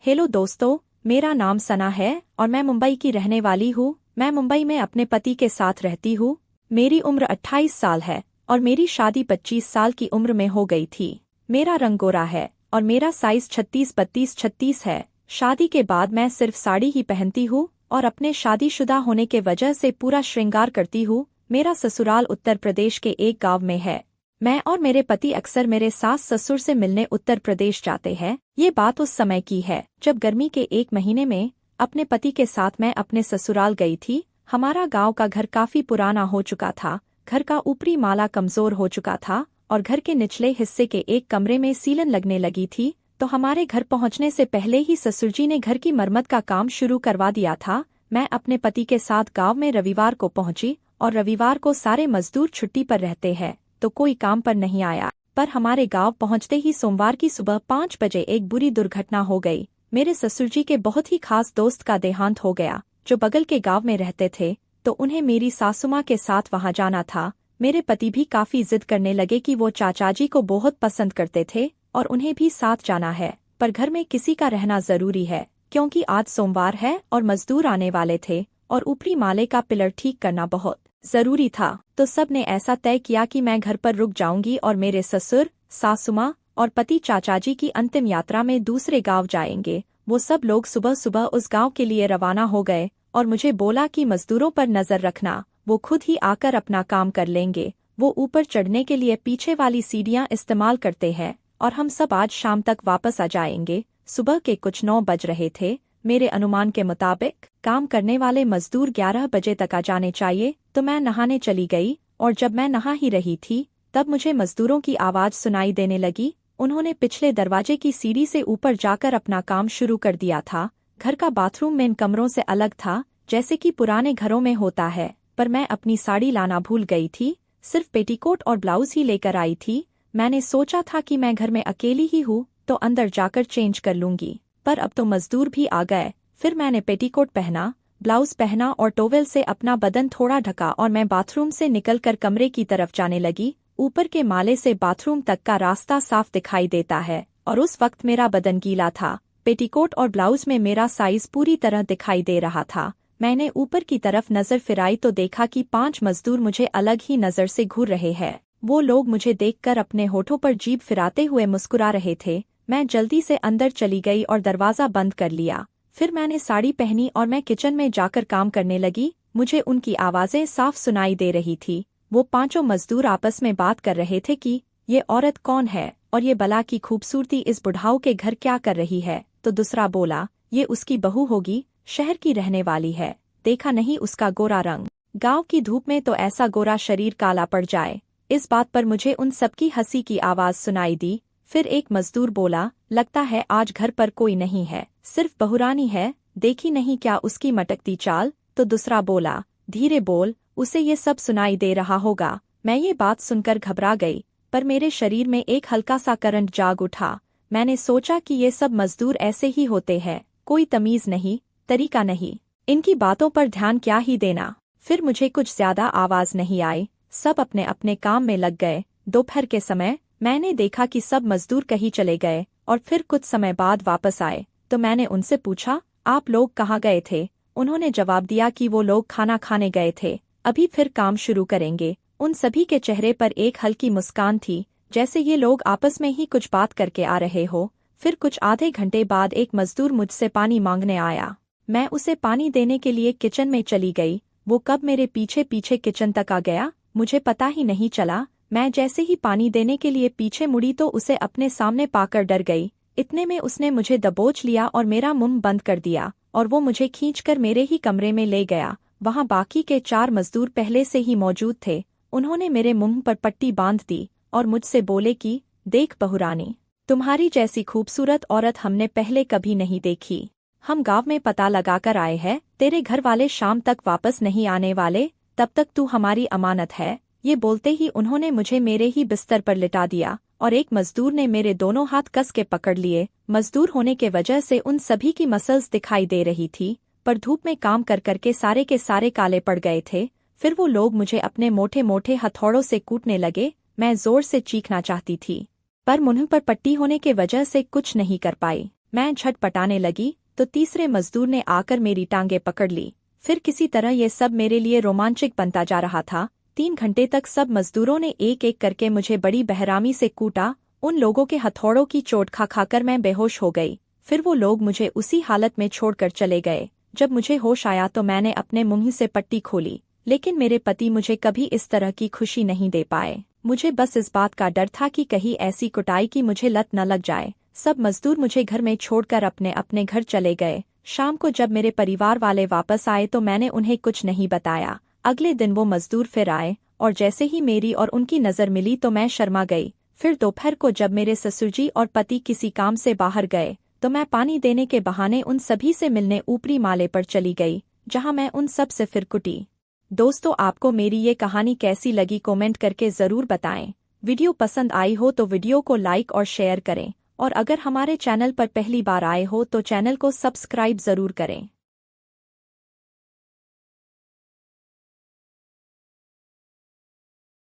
Hello दोस्तों, मेरा नाम सना है और मैं मुंबई की रहने वाली हूँ। मैं मुंबई में अपने पति के साथ रहती हूँ। मेरी उम्र 28 साल है और मेरी शादी 25 साल की उम्र में हो गई थी। मेरा रंग गोरा है और मेरा साइज 36-32-36 है। शादी के बाद मैं सिर्फ साड़ी ही पहनती हूँ और अपने शादीशुदा होने के वजह से पूरा श्रृंगार करती हूँ। मेरा ससुराल उत्तर प्रदेश के एक गांव में है। मैं और मेरे पति अक्सर मेरे सास ससुर से मिलने उत्तर प्रदेश जाते हैं। ये बात उस समय की है जब गर्मी के एक महीने में अपने पति के साथ मैं अपने ससुराल गई थी। हमारा गांव का घर काफी पुराना हो चुका था। घर का ऊपरी माला कमजोर हो चुका था और घर के निचले हिस्से के एक कमरे में सीलन लगने लगी थी। तो हमारे घर पहुंचने से पहले ही ससुर जी ने घर की मरम्मत का काम शुरू करवा दिया था। मैं अपने पति के साथ गाँव में रविवार को पहुंची और रविवार को सारे मजदूर छुट्टी पर रहते हैं तो कोई काम पर नहीं आया। पर हमारे गांव पहुंचते ही सोमवार की सुबह 5 बजे एक बुरी दुर्घटना हो गई। मेरे ससुर जी के बहुत ही खास दोस्त का देहांत हो गया जो बगल के गांव में रहते थे, तो उन्हें मेरी सासुमां के साथ वहां जाना था। मेरे पति भी काफी जिद करने लगे कि वो चाचा जी को बहुत पसंद करते थे और उन्हें भी साथ जाना है, पर घर में किसी का रहना जरूरी है क्योंकि आज सोमवार है और मजदूर आने वाले थे और ऊपरी माले का पिलर ठीक करना बहुत जरूरी था। तो सब ने ऐसा तय किया कि मैं घर पर रुक जाऊंगी और मेरे ससुर, सासुमां और पति चाचा जी की अंतिम यात्रा में दूसरे गांव जाएंगे। वो सब लोग सुबह सुबह उस गांव के लिए रवाना हो गए और मुझे बोला कि मजदूरों पर नजर रखना, वो खुद ही आकर अपना काम कर लेंगे। वो ऊपर चढ़ने के लिए पीछे वाली सीढ़ियां इस्तेमाल करते हैं और हम सब आज शाम तक वापस आ जाएंगे। सुबह के कुछ 9 बज रहे थे। मेरे अनुमान के मुताबिक काम करने वाले मजदूर 11 बजे तक आ जाने चाहिए। तो मैं नहाने चली गई और जब मैं नहा ही रही थी तब मुझे मजदूरों की आवाज सुनाई देने लगी। उन्होंने पिछले दरवाजे की सीढ़ी से ऊपर जाकर अपना काम शुरू कर दिया था। घर का बाथरूम मेन कमरों से अलग था जैसे कि पुराने घरों में होता है, पर मैं अपनी साड़ी लाना भूल गई थी। सिर्फ पेटीकोट और ब्लाउज ही लेकर आई थी। मैंने सोचा था कि मैं घर में अकेली ही हूँ तो अंदर जाकर चेंज कर लूंगी, पर अब तो मजदूर भी आ गए। फिर मैंने पेटीकोट पहना, ब्लाउज पहना और टॉवेल से अपना बदन थोड़ा ढका और मैं बाथरूम से निकलकर कमरे की तरफ जाने लगी। ऊपर के माले से बाथरूम तक का रास्ता साफ दिखाई देता है और उस वक्त मेरा बदन गीला था। पेटीकोट और ब्लाउज में मेरा साइज पूरी तरह दिखाई दे रहा था। मैंने ऊपर की तरफ नजर फिराई तो देखा कि 5 मजदूर मुझे अलग ही नजर से घूर रहे हैं। वो लोग मुझे देखकर अपने होठों पर जीभ फिराते हुए मुस्कुरा रहे थे। मैं जल्दी से अंदर चली गई और दरवाजा बंद कर लिया। फिर मैंने साड़ी पहनी और मैं किचन में जाकर काम करने लगी। मुझे उनकी आवाजें साफ सुनाई दे रही थी। वो 5 मजदूर आपस में बात कर रहे थे कि ये औरत कौन है और ये बला की खूबसूरती इस बुढ़ाऊ के घर क्या कर रही है। तो दूसरा बोला, ये उसकी बहू होगी, शहर की रहने वाली है, देखा नहीं उसका गोरा रंग, गांव की धूप में तो ऐसा गोरा शरीर काला पड़ जाए। इस बात पर मुझे उन सबकी हंसी की आवाज सुनाई दी। फिर एक मजदूर बोला, लगता है आज घर पर कोई नहीं है, सिर्फ बहुरानी है, देखी नहीं क्या उसकी मटकती चाल। तो दूसरा बोला, धीरे बोल, उसे ये सब सुनाई दे रहा होगा। मैं ये बात सुनकर घबरा गई, पर मेरे शरीर में एक हल्का सा करंट जाग उठा। मैंने सोचा कि ये सब मजदूर ऐसे ही होते हैं, कोई तमीज नहीं, तरीका नहीं, इनकी बातों पर ध्यान क्या ही देना। फिर मुझे कुछ ज्यादा आवाज नहीं आई, सब अपने अपने काम में लग गए। दोपहर के समय मैंने देखा कि सब मजदूर कहीं चले गए और फिर कुछ समय बाद वापस आए। तो मैंने उनसे पूछा, आप लोग कहाँ गए थे? उन्होंने जवाब दिया कि वो लोग खाना खाने गए थे, अभी फिर काम शुरू करेंगे। उन सभी के चेहरे पर एक हल्की मुस्कान थी, जैसे ये लोग आपस में ही कुछ बात करके आ रहे हो। फिर कुछ आधे घंटे बाद एक मजदूर मुझसे पानी मांगने आया। मैं उसे पानी देने के लिए किचन में चली गई। वो कब मेरे पीछे पीछे किचन तक आ गया मुझे पता ही नहीं चला। मैं जैसे ही पानी देने के लिए पीछे मुड़ी तो उसे अपने सामने पाकर डर गई। इतने में उसने मुझे दबोच लिया और मेरा मुंह बंद कर दिया और वो मुझे खींचकर मेरे ही कमरे में ले गया। वहां बाकी के 4 मजदूर पहले से ही मौजूद थे। उन्होंने मेरे मुंह पर पट्टी बांध दी और मुझसे बोले कि देख बहुरानी, तुम्हारी जैसी खूबसूरत औरत हमने पहले कभी नहीं देखी। हम गांव में पता लगाकर आए हैं, तेरे घर वाले शाम तक वापस नहीं आने वाले, तब तक तू हमारी अमानत है। ये बोलते ही उन्होंने मुझे मेरे ही बिस्तर पर लिटा दिया और एक मजदूर ने मेरे दोनों हाथ कस के पकड़ लिए। मजदूर होने के वजह से उन सभी की मसल्स दिखाई दे रही थी, पर धूप में काम कर करके सारे के सारे काले पड़ गए थे। फिर वो लोग मुझे अपने मोटे मोटे हथौड़ों से कूटने लगे। मैं जोर से चीखना चाहती थी, पर मुंह पर पट्टी होने के वजह से कुछ नहीं कर पाई। मैं झटपटाने लगी तो तीसरे मजदूर ने आकर मेरी टांगे पकड़ ली। फिर किसी तरह ये सब मेरे लिए रोमांचक बनता जा रहा था। 3 घंटे तक सब मजदूरों ने एक एक करके मुझे बड़ी बेहरामी से कूटा। उन लोगों के हथौड़ों की चोट खा खाकर मैं बेहोश हो गई। फिर वो लोग मुझे उसी हालत में छोड़कर चले गए। जब मुझे होश आया तो मैंने अपने मुंह से पट्टी खोली, लेकिन मेरे पति मुझे कभी इस तरह की खुशी नहीं दे पाए। मुझे बस इस बात का डर था कि कहीं ऐसी कुटाई की मुझे लत न लग जाए। सब मजदूर मुझे घर में छोड़कर अपने अपने घर चले गए। शाम को जब मेरे परिवार वाले वापस आए तो मैंने उन्हें कुछ नहीं बताया। अगले दिन वो मजदूर फिर आए और जैसे ही मेरी और उनकी नज़र मिली तो मैं शर्मा गई। फिर दोपहर को जब मेरे ससुरजी और पति किसी काम से बाहर गए तो मैं पानी देने के बहाने उन सभी से मिलने ऊपरी माले पर चली गई, जहां मैं उन सब से फिर कुटी। दोस्तों, आपको मेरी ये कहानी कैसी लगी कमेंट करके ज़रूर बताएं। वीडियो पसंद आई हो तो वीडियो को लाइक और शेयर करें, और अगर हमारे चैनल पर पहली बार आए हो तो चैनल को सब्सक्राइब ज़रूर करें।